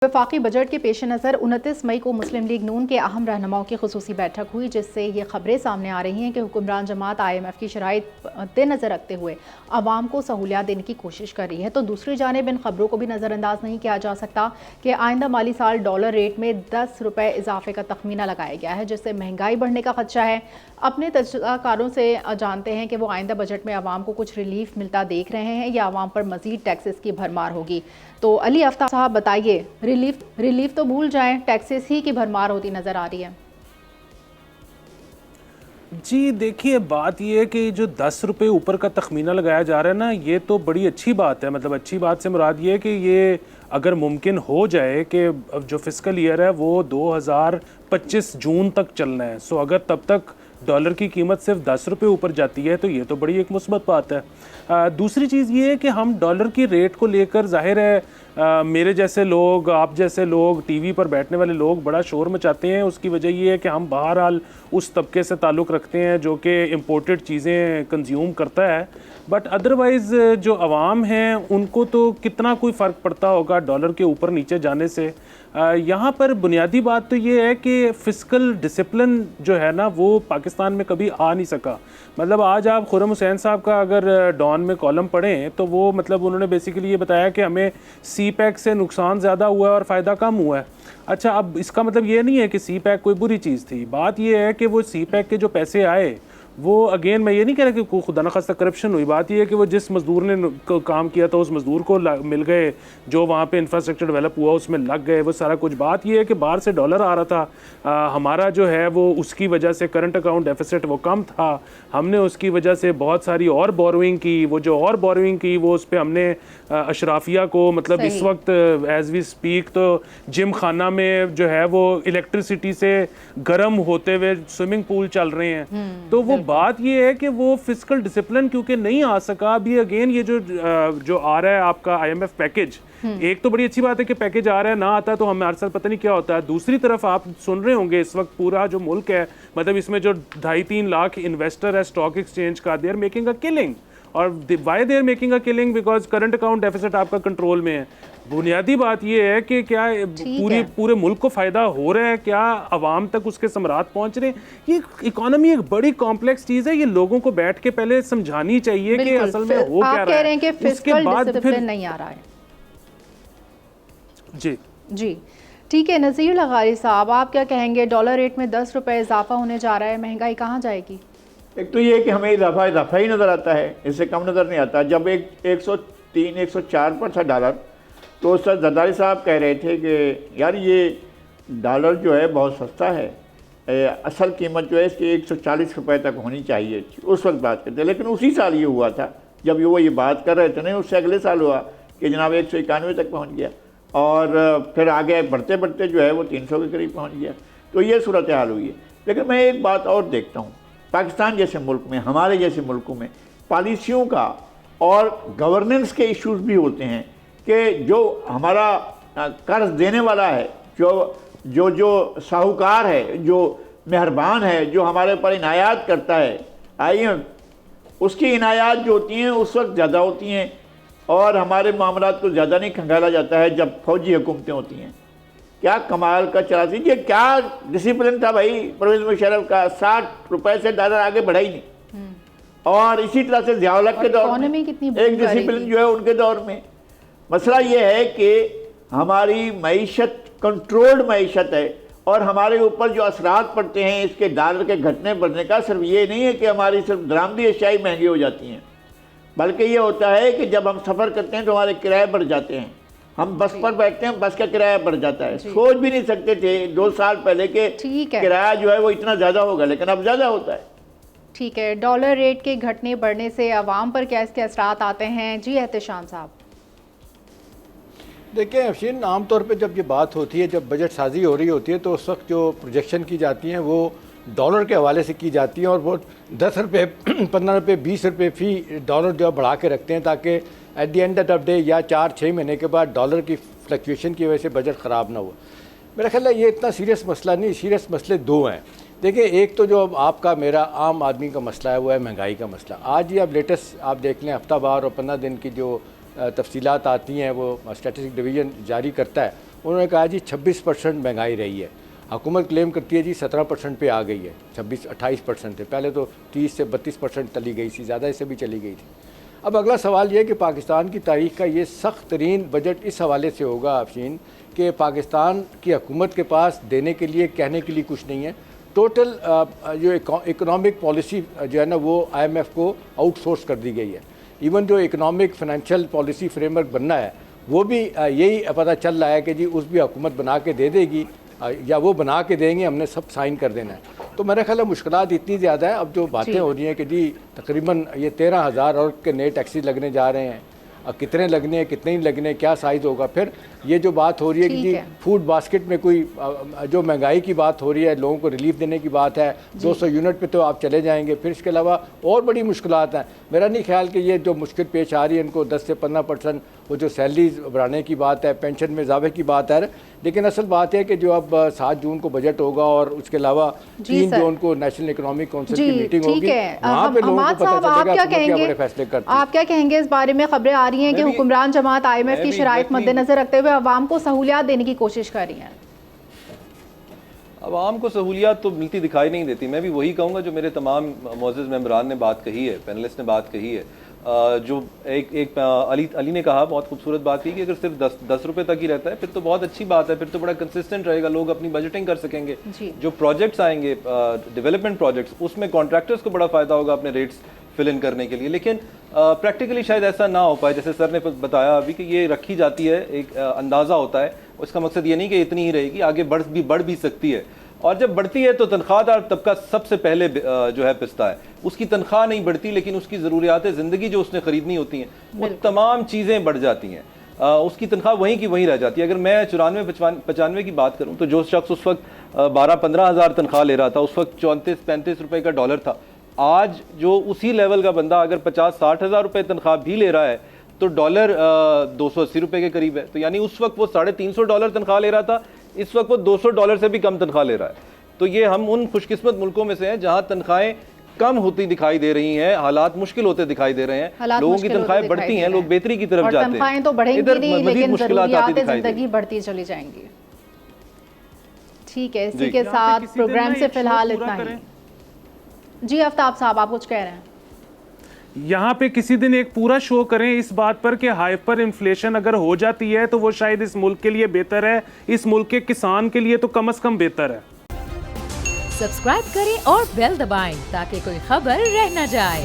वफाकी बजट के पेश नज़र 29 मई को मुस्लिम लीग नून के अहम रहनुमाओं की खुसूसी बैठक हुई, जिससे ये खबरें सामने आ रही हैं कि हुक्मरान जमात IMF की शराइत मद्देनज़र रखते हुए आवाम को सहूलियात देने की कोशिश कर रही है। तो दूसरी जानिब इन खबरों को भी नज़रअंदाज नहीं किया जा सकता कि आइंदा माली साल डॉलर रेट में 10 रुपये इजाफे का तखमीना लगाया गया है, जिससे महंगाई बढ़ने का खदशा है। अपने तजज़ियाकारों से जानते हैं कि वो आइंदा बजट में आवाम को कुछ रिलीफ मिलता देख रहे हैं या आवाम पर मजीद टैक्सेस की भरमार होगी। तो अली आफ्ताब साहब बताइए, रिलीफ तो भूल जाएं, टैक्सेस ही की भरमार होती नजर आ रही है। जी देखिए, बात ये है कि जो 10 रुपये ऊपर का तखमीना लगाया जा रहा है ना, ये तो बड़ी अच्छी बात है। मतलब अच्छी बात से मुराद ये है कि ये अगर मुमकिन हो जाए कि जो फिस्कल ईयर है वो 2025 जून तक चलना है, सो अगर तब तक डॉलर की कीमत सिर्फ 10 रुपये ऊपर जाती है तो ये तो बड़ी एक मुस्बत बात है। दूसरी चीज़ ये है कि हम डॉलर की रेट को लेकर, जाहिर है मेरे जैसे लोग, आप जैसे लोग, टीवी पर बैठने वाले लोग बड़ा शोर मचाते हैं। उसकी वजह ये है कि हम बहरहाल उस तबके से ताल्लुक़ रखते हैं जो कि इम्पोर्टेड चीज़ें कंज्यूम करता है। बट अदरवाइज़ जो आवाम हैं उनको तो कितना कोई फ़र्क पड़ता होगा डॉलर के ऊपर नीचे जाने से। यहाँ पर बुनियादी बात तो ये है कि फ़िस्कल डिसिप्लिन जो है ना वो पाकिस्तान में कभी आ नहीं सका। मतलब आज आप खुर्रम हुसैन साहब का अगर डॉन में कॉलम पढ़ें तो वो मतलब उन्होंने बेसिकली ये बताया कि हमें CPEC से नुकसान ज़्यादा हुआ है और फ़ायदा कम हुआ है। अच्छा, अब इसका मतलब ये नहीं है कि CPEC कोई बुरी चीज़ थी। बात ये है कि वो CPEC के जो पैसे आए वो, अगेन मैं ये नहीं कह रहा कि खुदा न खास्ता करप्शन हुई। बात ये है कि वो जिस मज़दूर ने काम किया था उस मज़दूर को मिल गए, जो वहाँ पे इंफ्रास्ट्रक्चर डेवलप हुआ उसमें लग गए, वो सारा कुछ। बात ये है कि बाहर से डॉलर आ रहा था, हमारा जो है वो उसकी वजह से करंट अकाउंट डेफिसिट वो कम था, हमने उसकी वजह से बहुत सारी और बोरोइंग की। वो जो और बोरोइंग की वो उस पर हमने अशराफिया को, मतलब इस वक्त एज वी स्पीक तो जिम खाना में जो है वो इलेक्ट्रिसिटी से गर्म होते हुए स्विमिंग पूल चल रहे हैं। तो वो बात ये है कि वो फिस्कल डिसिप्लिन क्योंकि नहीं आ सका। अभी अगेन ये जो आ रहा है आपका IMF पैकेज, एक तो बड़ी अच्छी बात है कि पैकेज आ रहा है, ना आता तो हमारे साथ पता नहीं क्या होता है। दूसरी तरफ आप सुन रहे होंगे इस वक्त पूरा जो मुल्क है, मतलब इसमें जो 2.5-3 लाख इन्वेस्टर है स्टॉक एक्सचेंज का, they are making a killing. और why they are making a killing? Because current account deficit आपका कंट्रोल में है। बुनियादी बात यह है कि क्या पूरे मुल्क को फायदा हो रहा है, क्या आवाम तक उसके समरात पहुंच रहे हैं? ये इकोनॉमी एक बड़ी कॉम्प्लेक्स चीज है, ये लोगों को बैठ के पहले समझानी चाहिए कि असल में हो क्या रहा है। उसके बाद फिर नहीं आ रहा है। जी ठीक है, नज़ीर लगारी साहब आप क्या कहेंगे? डॉलर रेट में 10 रुपये इजाफा होने जा रहा है, महंगाई कहाँ जाएगी? एक तो ये कि हमें इजाफा ही नज़र आता है, इससे कम नज़र नहीं आता। जब 103-104 पर था डॉलर, तो सर जरदारी साहब कह रहे थे कि यार ये डॉलर जो है बहुत सस्ता है, असल कीमत जो है इसकी 140 रुपये तक होनी चाहिए, उस वक्त बात करते। लेकिन उसी साल ये हुआ था जब वो ये बात कर रहे थे, नहीं उससे अगले साल हुआ कि जनाब 191 तक पहुँच गया, और फिर आगे बढ़ते बढ़ते जो है वो 300 के करीब पहुँच गया। तो ये सूरत हाल हुई है। लेकिन मैं एक बात और देखता हूँ, पाकिस्तान जैसे मुल्क में, हमारे जैसे मुल्कों में पॉलिसियों का और गवर्नेंस के इश्यूज भी होते हैं कि जो हमारा कर्ज देने वाला है, जो साहूकार है, जो मेहरबान है, जो हमारे ऊपर इनायात करता है, IMF, उसकी इनायात जो होती हैं उस वक्त ज़्यादा होती हैं और हमारे मामलात को ज़्यादा नहीं खंगाला जाता है जब फौजी हुकूमतें होती हैं। क्या कमाल का चला दीजिए, क्या डिसिप्लिन था भाई परवेज़ मुशर्रफ का, 60 रुपए से डॉलर आगे बढ़ा ही नहीं। और इसी तरह से ज़िया-उल-हक के दौर में एक डिसिप्लिन जो है उनके दौर में। मसला ये है कि हमारी मईशत कंट्रोल्ड मईशत है और हमारे ऊपर जो असरात पड़ते हैं इसके डॉलर के घटने बढ़ने का, सिर्फ ये नहीं है कि हमारी सिर्फ दरामदी अशियाई महंगी हो जाती हैं, बल्कि ये होता है कि जब हम सफ़र करते हैं तो हमारे किराए बढ़ जाते हैं। हम बस पर बैठते हैं, बस का किराया बढ़ जाता है। सोच भी नहीं सकते थे 2 साल पहले के किराया जो है वो इतना ज़्यादा होगा, लेकिन अब ज़्यादा होता है। ठीक है, डॉलर रेट के घटने बढ़ने से आवाम पर क्या इसके असरात आते हैं? जी एहतशाम साहब। देखिए अफशीन, आमतौर पे जब ये बात होती है, जब बजट साजी हो रही होती है, तो उस वक्त जो प्रोजेक्शन की जाती हैं वो डॉलर के हवाले से की जाती हैं और वो 10 रुपये 15 रुपये 20 रुपये फ़ी डॉलर जो बढ़ा के रखते हैं ताकि at the end of day या 4-6 महीने के बाद डॉलर की फ्लक्चुएशन की वजह से बजट ख़राब ना हो। मेरा ख्याल है ये इतना सीरियस मसला नहीं, सीरियस मसले 2 हैं। देखिए, एक तो जो आपका मेरा आम आदमी का मसला है वो है महंगाई का मसला। आज ही आप लेटेस्ट आप देख लें, हफ्तावार और 15 दिन की जो तफसीलात आती हैं वो स्टैटिस्टिक डिवीज़न जारी करता है, उन्होंने कहा जी 26% महंगाई रही है। हुकूमत क्लेम करती है जी 17% पे आ गई है, 28% थे, पहले तो 30 से 32% चली गई थी, ज़्यादा इससे भी चली गई थी। अब अगला सवाल ये कि पाकिस्तान की तारीख़ का ये सख्त तरीन बजट इस हवाले से होगा अफशीन कि पाकिस्तान की हुकूमत के पास देने के लिए, कहने के लिए कुछ नहीं है। टोटल जो इकोनॉमिक पॉलिसी जो है ना वो IMF को आउटसोर्स कर दी गई है। इवन जो इकोनॉमिक फाइनेंशियल पॉलिसी फ्रेमवर्क बनना है वो भी यही पता चल रहा है कि जी उस भी हुकूमत बना के दे देगी या वो बना के देंगे, हमने सब साइन कर देना है। तो मेरा ख्याल है मुश्किलात इतनी ज़्यादा है। अब जो बातें हो रही हैं कि जी तकरीबन ये 13,000 और के नए टैक्सी लगने जा रहे हैं, कितने लगने हैं, कितने नहीं लगने, क्या साइज़ होगा। फिर ये जो बात हो रही है कि जी फूड बास्केट में कोई जो महंगाई की बात हो रही है, लोगों को रिलीफ देने की बात है, 200 यूनिट पे तो आप चले जाएंगे। फिर इसके अलावा और बड़ी मुश्किलात हैं। मेरा नहीं ख्याल कि ये जो मुश्किल पेश आ रही है इनको 10 से 15% वो जो सैलरीज बढ़ाने की बात है, पेंशन में इजाफे की बात है, लेकिन असल बात है कि जो अब 7 जून को बजट होगा और उसके अलावा 3 जून को नेशनल इकोनॉमिक काउंसिल की मीटिंग होगी, वहाँ पे लोगों को पता चलेगा क्या बड़े फैसले करते हैं। आप क्या कहेंगे इस बारे में? खबरें आ रही हैं कि हुक्मरान जमात IMF की शराइत मद्देनजर रखते हुए अवाम को सहूलियात देने की कोशिश कर रही है। अवाम को सहूलियात तो मिलती दिखाई नहीं देती। मैं भी वही कहूँगा जो मेरे तमाम मोअज़्ज़ज़ मेंबरान ने बात कही है, पैनलिस्ट ने बात कही है। जो एक अली ने कहा, बहुत खूबसूरत बात की कि अगर सिर्फ 10 रुपये तक ही रहता है फिर तो बहुत अच्छी बात है, फिर तो बड़ा कंसिस्टेंट रहेगा, लोग अपनी बजटिंग कर सकेंगे। जो प्रोजेक्ट्स आएंगे डेवलपमेंट प्रोजेक्ट्स, उसमें कॉन्ट्रैक्टर्स को बड़ा फ़ायदा होगा अपने रेट्स फिल इन करने के लिए। लेकिन प्रैक्टिकली शायद ऐसा ना हो पाए। जैसे सर ने बताया अभी कि ये रखी जाती है, एक अंदाज़ा होता है, उसका मकसद ये नहीं कि इतनी ही रहेगी, आगे बढ़ भी सकती है। और जब बढ़ती है तो तनख्वाहदार तबका सबसे पहले जो है पिसता है। उसकी तनख्वाह नहीं बढ़ती लेकिन उसकी ज़रूरियात ज़िंदगी जो उसने ख़रीदनी होती हैं वो तमाम चीज़ें बढ़ जाती हैं। उसकी तनख्वाह वहीं की वहीं रह जाती है। अगर मैं 94-95 की बात करूँ तो जो शख्स उस वक्त 12-15 हज़ार तनख्वाह ले रहा था, उस वक्त 34-35 रुपये का डॉलर था। आज जो उसी लेवल का बंदा अगर 50-60 हज़ार रुपये तनख्वाह भी ले रहा है तो डॉलर 280 रुपये के करीब है। तो यानी उस वक्त वो $350 तनख्वाह ले रहा था, इस वक्त वो $200 से भी कम तनख्वाह ले रहा है। तो ये हम उन खुशकिस्मत मुल्कों में से हैं जहाँ तनख्वाहें कम होती दिखाई दे रही हैं, हालात मुश्किल होते दिखाई दे रहे हैं, लोगों की तनख्वाहें बढ़ती हैं, लोग बेहतरी की तरफ जाते हैं। तनख्वाहें तो बढ़ेंगी नहीं, लेकिन ज़रूरियात ज़िंदगी बढ़ती चली जाएंगी। ठीक है, इसी के साथ प्रोग्राम से फिलहाल इतना ही। जी आफ्ताब साहब, आप कुछ कह रहे हैं? यहाँ पे किसी दिन एक पूरा शो करें इस बात पर कि हाइपर इन्फ्लेशन अगर हो जाती है तो वो शायद इस मुल्क के लिए बेहतर है, इस मुल्क के किसान के लिए तो कम से कम बेहतर है। सब्सक्राइब करें और बेल दबाएं ताकि कोई खबर रह न जाए।